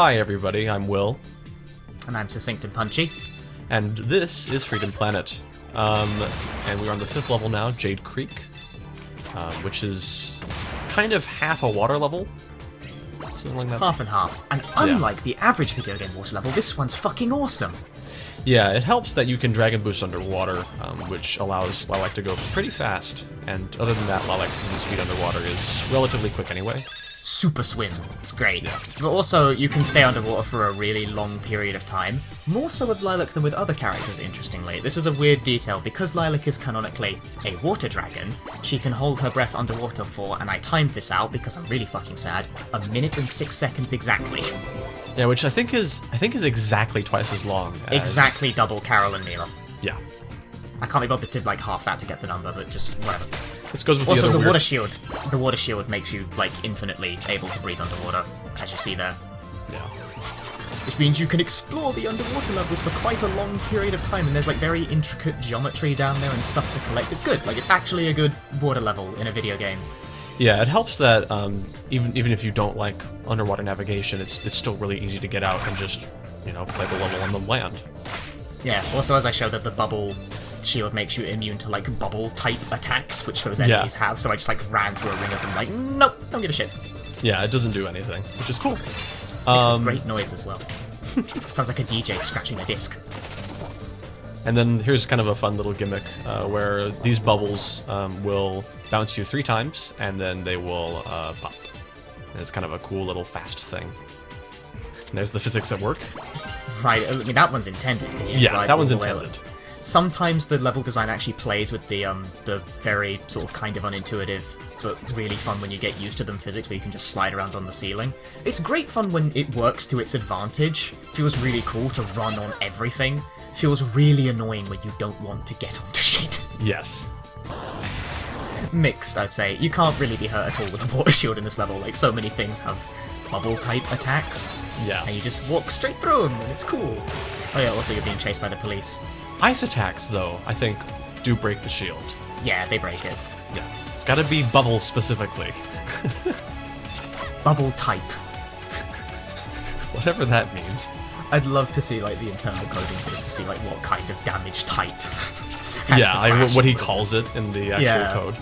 Hi everybody, I'm Will. And I'm Succinct and Punchy. And this is Freedom Planet. And we're on the 5th level now, Jade Creek, which is kind of half a water level. Something like that. Half and half. And unlike the average video game water level, this one's fucking awesome. Yeah, it helps that you can drag and boost underwater, which allows Lilac to go pretty fast. And other than that, Lilac's movement speed underwater is relatively quick anyway. Super swim. It's great. Yeah. But also, you can stay underwater for a really long period of time. More so with Lilac than with other characters, interestingly. This is a weird detail. Because Lilac is canonically a water dragon, she can hold her breath underwater for, and I timed this out because I'm really fucking sad, 1 minute and 6 seconds exactly. Yeah, which I think is exactly twice as long as... Exactly double Carol and Mila. Yeah. I can't be bothered to like half that to get the number, but just whatever. This goes with also, the water shield. The water shield makes you like infinitely able to breathe underwater, as you see there. Yeah. Which means you can explore the underwater levels for quite a long period of time, and there's like very intricate geometry down there and stuff to collect. It's good. Like, it's actually a good water level in a video game. Yeah, it helps that even if you don't like underwater navigation, it's still really easy to get out and just, you know, play the level on the land. Yeah. Also, as I showed, that the bubble shield makes you immune to like bubble type attacks, which those enemies have. So I just like ran through a ring of them, like, nope, don't give a shit. Yeah, it doesn't do anything, which is cool. Makes a great noise as well. Sounds like a DJ scratching a disc. And then here's kind of a fun little gimmick where these bubbles will bounce you 3 times, and then they will pop. And it's kind of a cool little fast thing. And there's the physics at work. Right, I mean, that one's intended. Yeah, that one's intended. Sometimes the level design actually plays with the very sort of kind of unintuitive, but really fun when you get used to them physics, where you can just slide around on the ceiling. It's great fun when it works to its advantage. Feels really cool to run on everything. Feels really annoying when you don't want to get onto shit. Yes. Mixed, I'd say. You can't really be hurt at all with a water shield in this level. Like, so many things have bubble-type attacks. Yeah. And you just walk straight through them, and it's cool. Oh yeah, also you're being chased by the police. Ice attacks, though, I think, do break the shield. Yeah, they break it. Yeah. It's gotta be bubble specifically. Bubble type. Whatever that means. I'd love to see like the internal coding for this to see like what kind of damage type. What he calls it in the actual code.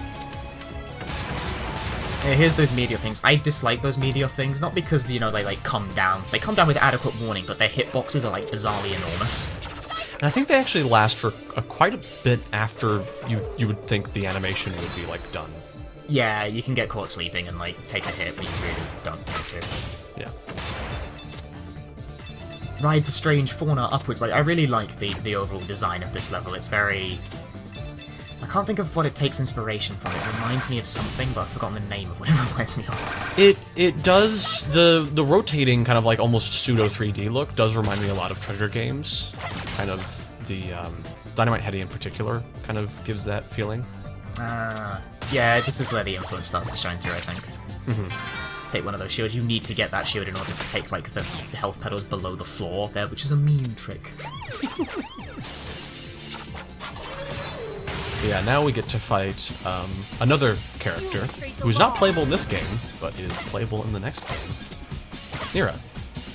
Yeah, here's those meteor things. I dislike those meteor things, not because, you know, they like come down. They come down with adequate warning, but their hitboxes are like bizarrely enormous. And I think they actually last for quite a bit after you would think the animation would be like done. Yeah, you can get caught sleeping and like take a hit, but you really don't need to. Yeah. Ride the strange fauna upwards. Like, I really like the overall design of this level. It's very... I can't think of what it takes inspiration from. It reminds me of something, but I've forgotten the name of what it reminds me of. It does the rotating kind of like almost pseudo 3D look does remind me a lot of treasure games. Kind of the Dynamite Heady in particular kind of gives that feeling. Yeah, this is where the influence starts to shine through, I think. Mm-hmm. Take one of those shields. You need to get that shield in order to take like the health pedals below the floor there, which is a mean trick. Yeah, now we get to fight another character who's not playable in this game, but is playable in the next game. Nira.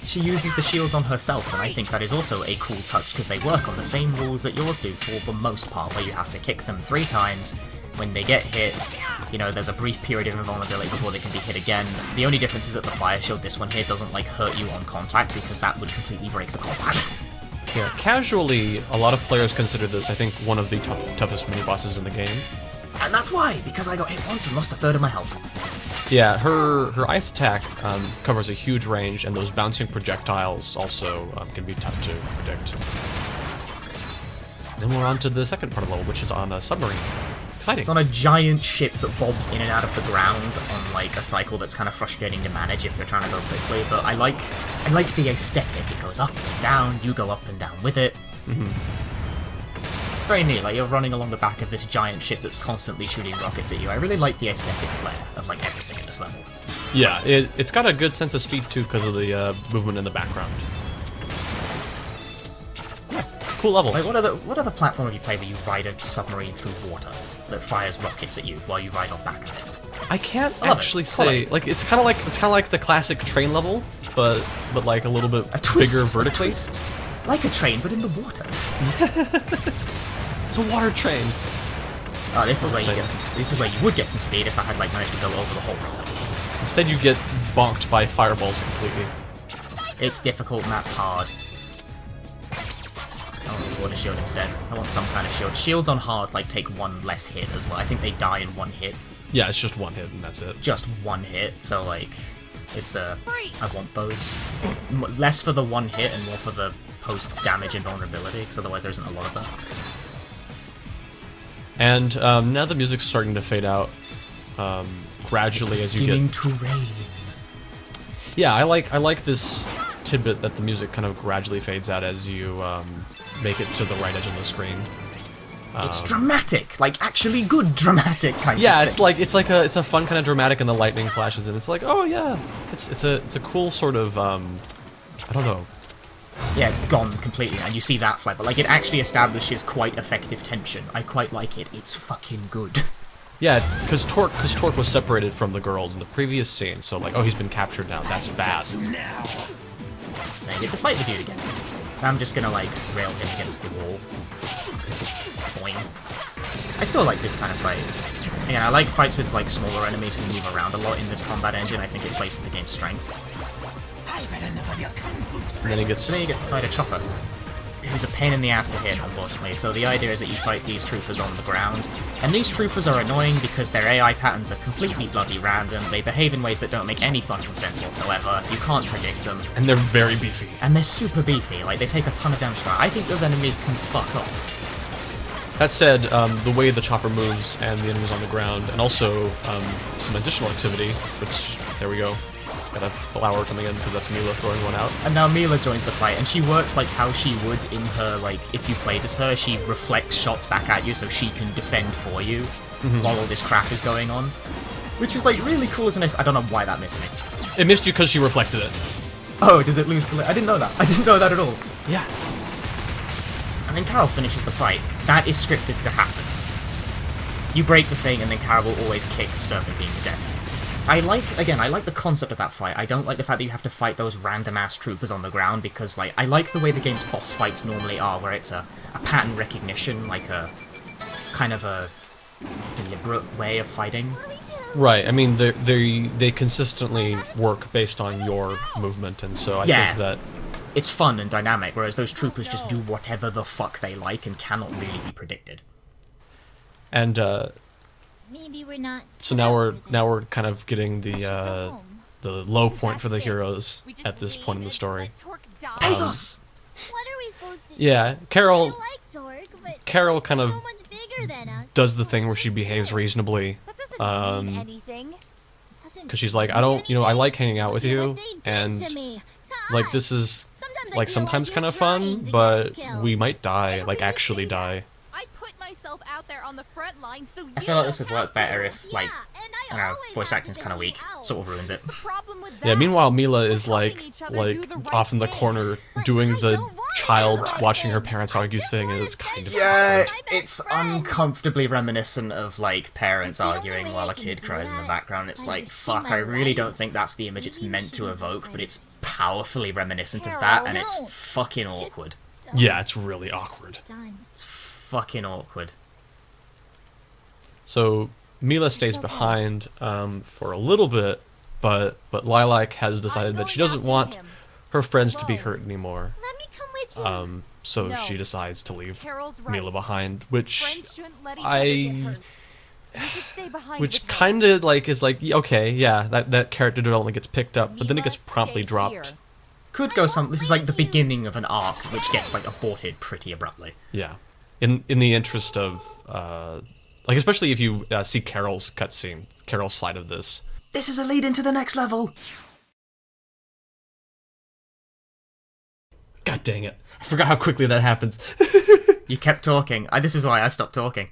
She uses the shields on herself, and I think that is also a cool touch, because they work on the same rules that yours do for the most part, where you have to kick them 3 times. When they get hit, you know, there's a brief period of invulnerability before they can be hit again. The only difference is that the fire shield, this one here, doesn't like hurt you on contact, because that would completely break the combat. Yeah, casually, a lot of players consider this, I think, one of the toughest mini-bosses in the game. And that's why, because I got hit once and lost 1/3 of my health. Yeah, her ice attack covers a huge range, and those bouncing projectiles also can be tough to predict. Then we're on to the second part of the level, which is on a submarine. Exciting. It's on a giant ship that bobs in and out of the ground on like a cycle that's kind of frustrating to manage if you're trying to go quickly, but I like the aesthetic. It goes up and down, you go up and down with it. Mm-hmm. It's very neat, like you're running along the back of this giant ship that's constantly shooting rockets at you. I really like the aesthetic flair of like everything in this level. Yeah, it's got a good sense of speed too because of the movement in the background. Yeah, cool level. Like what other platform have you played where you ride a submarine through water? that fires rockets at you while you ride on back of it. I can't love actually it. say like it's kind of like the classic train level, but like a little bit A twist, bigger vertically. A twist. Like a train, but in the water. It's a water train. Oh, this is where you Insane. get some. This is where you would get some speed if I had like managed to go over the whole road. Instead, you get bonked by fireballs completely. It's difficult and that's hard. I want this water shield instead. I want some kind of shield. Shields on hard like take one less hit as well. I think they die in one hit. Yeah, it's just one hit and that's it. Just one hit. So like, it's I want those. Less for the one hit and more for the post damage and vulnerability, because otherwise there isn't a lot of that. And now the music's starting to fade out gradually as you Beginning get. to rain. Yeah, I like this tidbit that the music kind of gradually fades out as you make it to the right edge of the screen. It's dramatic, like actually good dramatic kind of Yeah, thing. it's a fun kind of dramatic, and the lightning flashes, and it's like, oh yeah, it's a cool sort of I don't know. Yeah, it's gone completely, and you see that fly, but like it actually establishes quite effective tension. I quite like it. It's fucking good. Yeah, because Torque was separated from the girls in the previous scene, so like, oh, he's been captured now. That's bad. Now you get to fight the dude again. I'm just gonna like rail him against the wall. Boing. I still like this kind of fight. Again, I like fights with like smaller enemies who move around a lot in this combat engine. I think it plays to the game's strength. And then he gets. So then you get to fight a chopper, who's a pain in the ass to hit, unfortunately. So the idea is that you fight these troopers on the ground, and these troopers are annoying because their AI patterns are completely bloody random, they behave in ways that don't make any fucking sense whatsoever, you can't predict them, And they're very beefy. and they're super beefy, like they take a ton of damage. I think those enemies can fuck off. That said, the way the chopper moves and the enemies on the ground, and also some additional activity, which, there we go. Got a flower coming in because that's Mila throwing one out. And now Mila joins the fight, and she works like how she would in her, like, if you played as her, she reflects shots back at you so she can defend for you while all this crap is going on. Which is, like, really cool as an... I don't know why that missed me. It missed you because she reflected it. Oh, does it lose... I didn't know that. I didn't know that at all. Yeah. And then Carol finishes the fight. That is scripted to happen. You break the thing, and then Carol will always kick Serpentine to death. I like the concept of that fight. I don't like the fact that you have to fight those random-ass troopers on the ground, because, like, I like the way the game's boss fights normally are, where it's a pattern recognition, like a kind of a deliberate way of fighting. Right, I mean, they consistently work based on your movement, and so I think that... It's fun and dynamic, whereas those troopers just do whatever the fuck they like and cannot really be predicted. And, Maybe we're not. so now we're kind of getting the low point for the heroes at this point in the story. Pathos! What are we supposed to do? Yeah, I Carol like Torque, but Carol kind of so much bigger than us. does the thing where she behaves reasonably, That doesn't mean anything. because she's like, I like hanging out with you, and like this is like sometimes kind of fun, but we might die, like actually die. I put myself out there on the front line, so I feel like this would work better if, like, I don't know, voice acting's kind of weak. Sort of ruins it. Yeah, meanwhile Mila is like off in the corner doing the child watching her parents argue thing, and it's kind of Yeah, awkward. it's uncomfortably reminiscent of, like, parents arguing while a kid cries in the background. It's like, fuck, I really don't think that's the image it's meant to evoke, but it's powerfully reminiscent of that, and it's fucking awkward. Yeah, it's really awkward. It's fucking awkward. So Mila stays behind for a little bit, but Lilac has decided that she doesn't want her friends to be hurt anymore. Let me come with you. So No. she decides to leave Carol's right. Mila behind, which Friends shouldn't let each other get hurt. We should stay behind which with her. kind of like is like okay, yeah, that character development gets picked up, but then it Mila, gets promptly stay dropped. here. Could go some... This is like the beginning of an arc, which gets, like, aborted pretty abruptly. Yeah, in the interest of like especially if you see Carol's cutscene, Carol's side of this. This is a lead into the next level! God dang it! I forgot how quickly that happens. You kept talking. This is why I stopped talking.